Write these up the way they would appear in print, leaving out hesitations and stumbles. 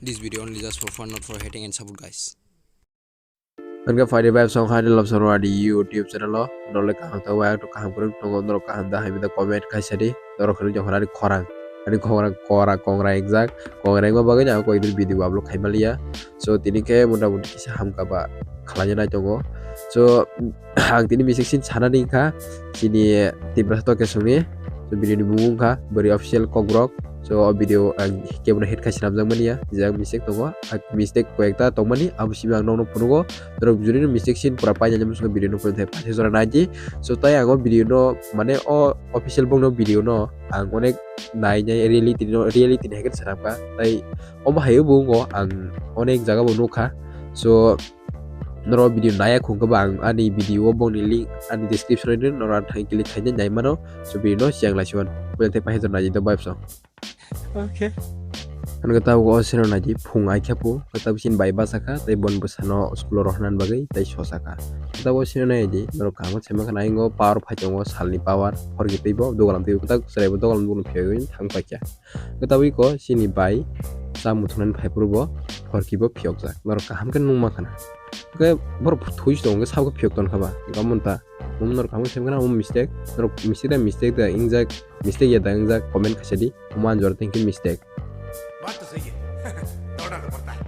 This video only just for fun, not for hating and support, guys. Kan Friday Vibe Song Hari Love Soro di YouTube channel lo dole kahang tawa to kahang kurang tongo doro kahang dah hamida comment kaisari doro kharu jong hari khorang kora kongra exact kongra ngo bagai nya ko idil video upload khaimalia so tini ke muda muda kisa ham ka ba khalanya na tongo so hang tini bisik sin chana ni kha sini tibra to ke suni so video ni bungung kha bari official kogrok so video kemuna hit kasi namjang mania jang mistake tongo mistake ko ekta tongmani abusi bang nong punugo terus juri mistake sin pura pa jam sunga video no pun thai pa sora naji so tai ango video no mane o official bong no video no ang onek nai nya reality ni haket sarapka tai om hayu bungo ang onek jaga bono kha so noro video naya khungka bang ani video bong ni link ani description ni nora thai kili thai nya nyai mano so video no siang lasion pun thai pa sora naji to vibe song. Okay. Kan kata ko sino naji phung ai khapu kata bisin bai basaka tai bon busano school rohnan bagai tai sosaka kata ko sino naji noro kamo chema kana ingo power phajongo salni power forgi teibo dogalam teibo kata serebo dogalam bunu phyoin thang pakya kata wi ko sini bai samu thunan phaipurubo forgibo phyokja noro kaham kan nungma kana ke bor thuis dong ke sabko phyokton khaba gamunta nor kamu chema kana mistake da injak mistake ya da injak comment khasadi man jor thinking mistake बात तो सही है दौड़ना तो पड़ता है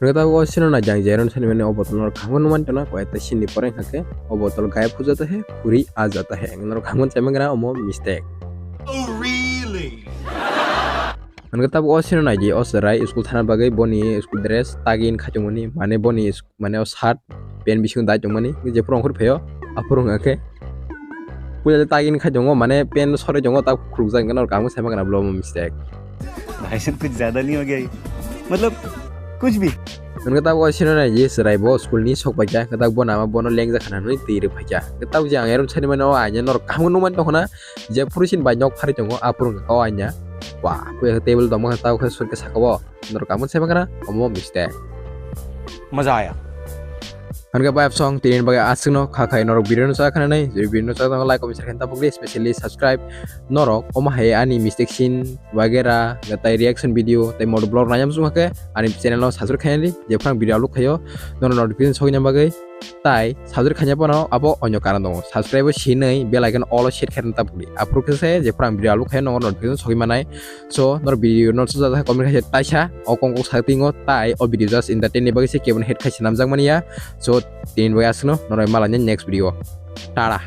Rata ko sino na jang jeron sani mene obotol nor kangon numan tona ko eta sini poreng hake obotol gaya puja ta hai puri a jata hai nor kangon cheme gana omo mistake Oh really? an kata ko sino na ji osrai school thana bagai boni school dress tagin khajongoni mane boni mane o shirt pen bisung da jongmani je prong khur pheyo apurung ake puja tagin khajongo mane pen sore jongo ta khurujang gana nor kangon cheme gana blow mistake भाई साहब कुछ ज्यादा नहीं हो गया ये? मतलब कुछ भी kata ko sino na ji serai bo school ni sok baja kata bo nama bono lengja khana noi tiri phaja kata bu jang eron chani mane o anya nor kamu numan to khona je purusin ba nyok phari jongo apurung ka anya wa pu table domo kata ko sur ke sakabo nor kamu sema kana omo mistake मजा आया kan ka vibe song tin bagai asno khakai nor video no sa khana nai je video no sa like comment share ta pugli especially subscribe norok oma hai ani mistake sin wagera gatai reaction video tai mod blog nayam su hake ani channel no sajur khayani je phang video upload khayo nor notification sognya bagai tai sajur khanya pano abo onyo karan dong subscribe sinai bell icon all share kharan ta pugli apro kese je phang video upload khayo nor notification sogi manai so nor video no sa comment khaye taisa okong ko satingo tai o video just entertain ni bagai se kebon head khaisi namjang mania so tin bagai asno nor malanya next video tada